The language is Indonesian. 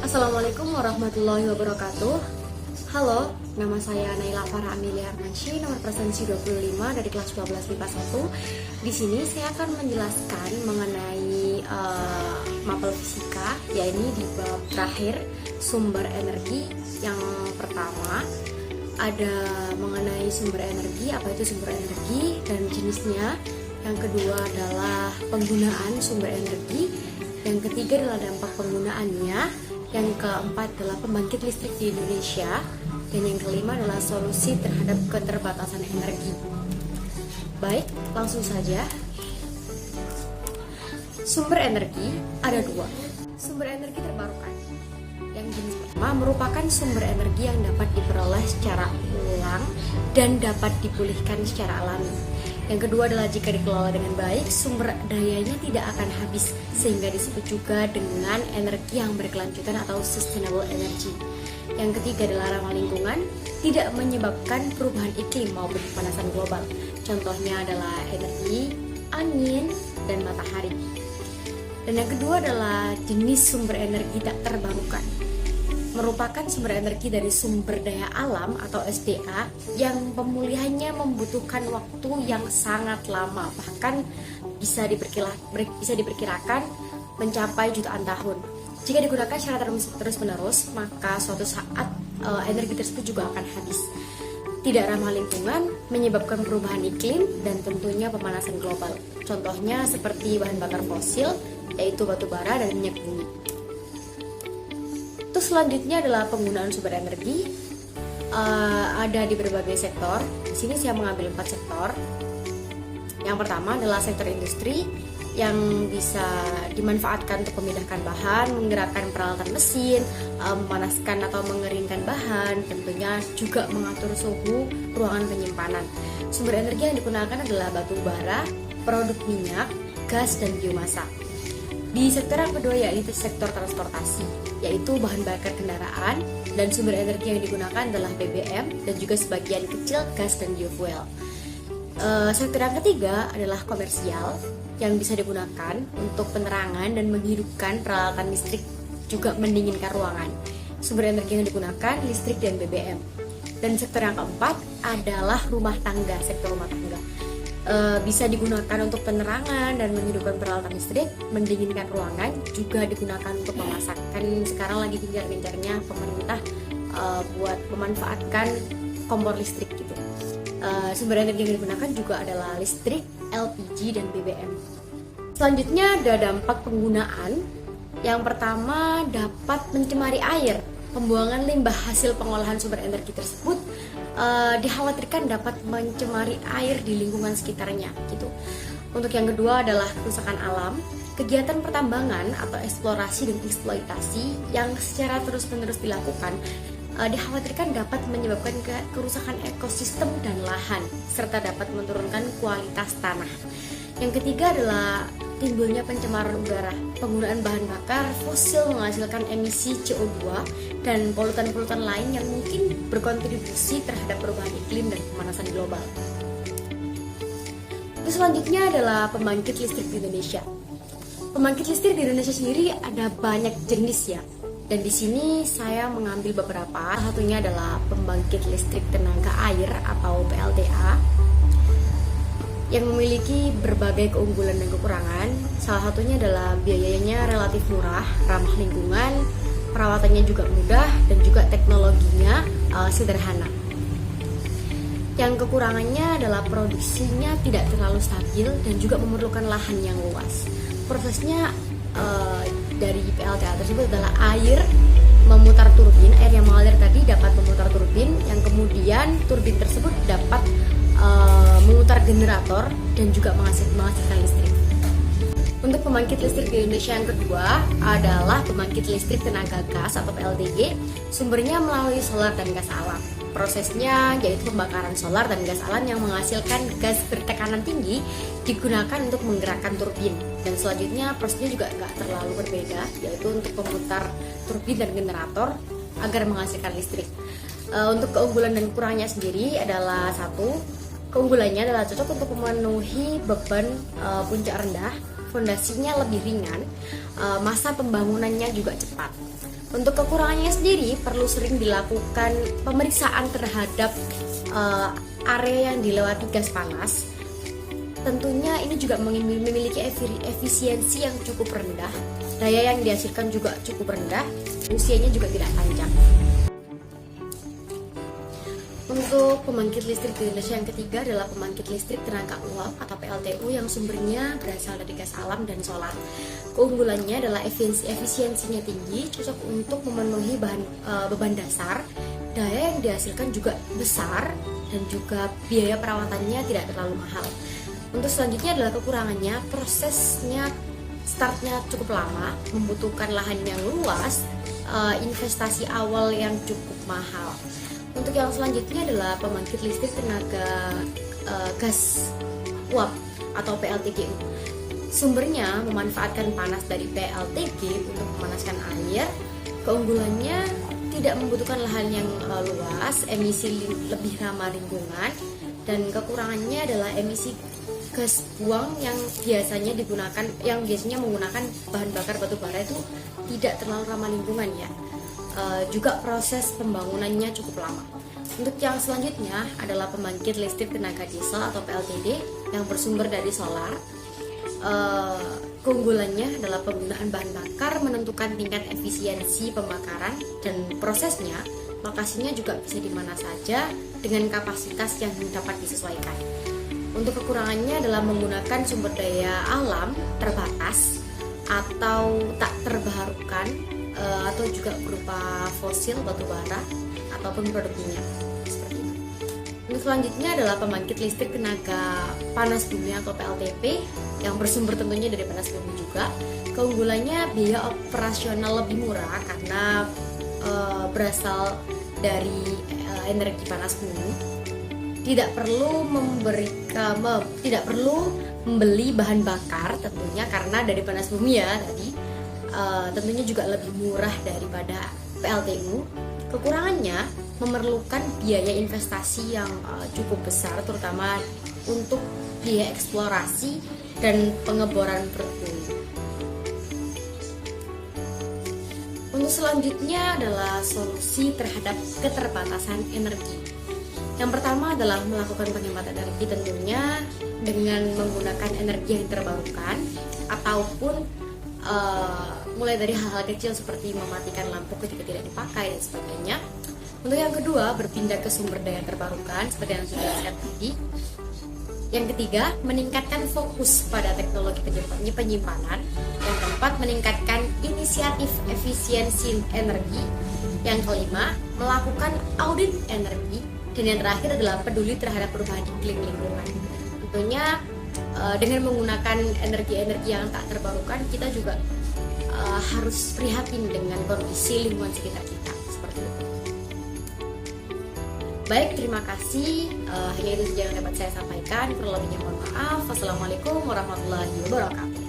Assalamualaikum warahmatullahi wabarakatuh. Halo, nama saya Naila Farah Amelia Armansyah, nomor presensi 25 dari kelas 12 MIPA 1. Di sini saya akan menjelaskan mengenai mapel fisika, yaitu di bab terakhir sumber energi. Yang pertama ada mengenai sumber energi, apa itu sumber energi dan jenisnya. Yang kedua adalah penggunaan sumber energi. Yang ketiga adalah dampak penggunaannya. Yang keempat adalah pembangkit listrik di Indonesia. Dan yang kelima adalah solusi terhadap keterbatasan energi. Baik, langsung saja. Sumber energi ada dua. Sumber energi terbarukan. Yang jenis pertama merupakan sumber energi yang dapat diperoleh secara ulang dan dapat dipulihkan secara alami. Yang kedua adalah jika dikelola dengan baik, sumber dayanya tidak akan habis, sehingga disebut juga dengan energi yang berkelanjutan atau sustainable energy. Yang ketiga adalah ramah lingkungan, tidak menyebabkan perubahan iklim maupun pemanasan global. Contohnya adalah energi, angin, dan matahari. Dan yang kedua adalah jenis sumber energi tak terbarukan. Merupakan sumber energi dari sumber daya alam atau SDA yang pemulihannya membutuhkan waktu yang sangat lama, bahkan bisa diperkirakan mencapai jutaan tahun. Jika digunakan secara terus-menerus, maka suatu saat energi tersebut juga akan habis. Tidak ramah lingkungan, menyebabkan perubahan iklim dan tentunya pemanasan global. Contohnya seperti bahan bakar fosil, yaitu batu bara dan minyak bumi. Terus selanjutnya adalah penggunaan sumber energi. Ada di berbagai sektor. Di sini saya mengambil 4 sektor. Yang pertama adalah sektor industri yang bisa dimanfaatkan untuk memindahkan bahan, menggerakkan peralatan mesin, memanaskan atau mengeringkan bahan, tentunya juga mengatur suhu ruangan penyimpanan. Sumber energi yang digunakan adalah batu bara, produk minyak, gas, dan biomasa. Di sektor yang kedua yaitu sektor transportasi, yaitu bahan bakar kendaraan, dan sumber energi yang digunakan adalah BBM dan juga sebagian kecil gas dan biofuel. Sektor yang ketiga adalah komersial yang bisa digunakan untuk penerangan dan menghidupkan peralatan listrik, juga mendinginkan ruangan. Sumber energi yang digunakan listrik dan BBM. Dan sektor yang keempat adalah rumah tangga, sektor rumah tangga. Bisa digunakan untuk penerangan dan menghidupkan peralatan listrik, mendinginkan ruangan, juga digunakan untuk memasakan. Sekarang lagi gencar-gencarnya pemerintah buat memanfaatkan kompor listrik gitu. Sumber energi yang digunakan juga adalah listrik, LPG, dan BBM. Selanjutnya ada dampak penggunaan. Yang pertama dapat mencemari air. Pembuangan limbah hasil pengolahan sumber energi tersebut dikhawatirkan dapat mencemari air di lingkungan sekitarnya gitu. Untuk yang kedua adalah kerusakan alam. Kegiatan pertambangan atau eksplorasi dan eksploitasi yang secara terus-menerus dilakukan dikhawatirkan dapat menyebabkan kerusakan ekosistem dan lahan, serta dapat menurunkan kualitas tanah. Yang ketiga adalah timbulnya pencemaran udara. Penggunaan bahan bakar fosil menghasilkan emisi CO2 dan polutan-polutan lain yang mungkin berkontribusi terhadap perubahan iklim dan pemanasan global. Terus selanjutnya adalah pembangkit listrik di Indonesia. Pembangkit listrik di Indonesia sendiri ada banyak jenis ya. Dan di sini saya mengambil beberapa. Salah satunya adalah pembangkit listrik tenaga air atau PLTA yang memiliki berbagai keunggulan dan kekurangan. Salah satunya adalah biayanya relatif murah, ramah lingkungan, perawatannya juga mudah, dan juga teknologinya sederhana. Yang kekurangannya adalah produksinya tidak terlalu stabil dan juga memerlukan lahan yang luas. Prosesnya dari PLTA tersebut adalah air memutar turbin, air yang mengalir tadi dapat memutar turbin, yang kemudian turbin tersebut dapat memutar generator dan juga menghasilkan listrik. Untuk pembangkit listrik di Indonesia yang kedua adalah pembangkit listrik tenaga gas atau PLTG. Sumbernya melalui solar dan gas alam. Prosesnya yaitu pembakaran solar dan gas alam yang menghasilkan gas bertekanan tinggi digunakan untuk menggerakkan turbin. Dan selanjutnya prosesnya juga nggak terlalu berbeda, yaitu untuk memutar turbin dan generator agar menghasilkan listrik. Untuk keunggulan dan kurangnya sendiri adalah satu, keunggulannya adalah cocok untuk memenuhi beban puncak rendah, fondasinya lebih ringan, masa pembangunannya juga cepat. Untuk kekurangannya sendiri perlu sering dilakukan pemeriksaan terhadap area yang dilewati gas panas. Tentunya ini juga memiliki efisiensi yang cukup rendah, daya yang dihasilkan juga cukup rendah, usianya juga tidak panjang. Untuk pembangkit listrik di Indonesia yang ketiga adalah pembangkit listrik tenaga uap atau PLTU yang sumbernya berasal dari gas alam dan solar. Keunggulannya adalah efisiensinya tinggi, cocok untuk memenuhi beban dasar, daya yang dihasilkan juga besar, dan juga biaya perawatannya tidak terlalu mahal. Untuk selanjutnya adalah kekurangannya, prosesnya startnya cukup lama, membutuhkan lahan yang luas, investasi awal yang cukup mahal. Untuk yang selanjutnya adalah pembangkit listrik tenaga gas uap atau PLTGU. Sumbernya memanfaatkan panas dari PLTG untuk memanaskan air. Keunggulannya tidak membutuhkan lahan yang luas, emisi lebih ramah lingkungan, dan kekurangannya adalah emisi gas buang yang biasanya menggunakan bahan bakar batu bara itu tidak terlalu ramah lingkungan ya. Juga proses pembangunannya cukup lama. Untuk yang selanjutnya adalah pembangkit listrik tenaga diesel atau PLTD yang bersumber dari solar. Keunggulannya adalah penggunaan bahan bakar menentukan tingkat efisiensi pembakaran, dan prosesnya lokasinya juga bisa di mana saja dengan kapasitas yang dapat disesuaikan. Untuk kekurangannya adalah menggunakan sumber daya alam terbatas atau tak terbarukan, atau juga berupa fosil batu bara ataupun produk minyak seperti itu. Untuk selanjutnya adalah pembangkit listrik tenaga panas bumi atau PLTP yang bersumber tentunya dari panas bumi juga. Keunggulannya biaya operasional lebih murah karena berasal dari energi panas bumi. Tidak perlu membeli bahan bakar tentunya karena dari panas bumi ya tadi. Tentunya juga lebih murah daripada PLTU. Kekurangannya memerlukan biaya investasi yang cukup besar, terutama untuk biaya eksplorasi dan pengeboran berbumi. Untuk selanjutnya adalah solusi terhadap keterbatasan energi. Yang pertama adalah melakukan penghematan energi, tentunya dengan menggunakan energi yang terbarukan ataupun mulai dari hal-hal kecil seperti mematikan lampu ketika tidak dipakai dan sebagainya. Untuk yang kedua, berpindah ke sumber daya terbarukan seperti yang sudah saya tadi. Yang ketiga, meningkatkan fokus pada teknologi penyimpanan. Yang keempat, meningkatkan inisiatif efisiensi energi. Yang kelima, melakukan audit energi. Dan yang terakhir adalah peduli terhadap perubahan iklim lingkungan. Tentunya dengan menggunakan energi-energi yang tak terbarukan, kita juga harus prihatin dengan kondisi lingkungan sekitar kita seperti itu. Baik, terima kasih. Hanya itu saja yang dapat saya sampaikan. Kurang lebihnya mohon maaf. Wassalamualaikum warahmatullahi wabarakatuh.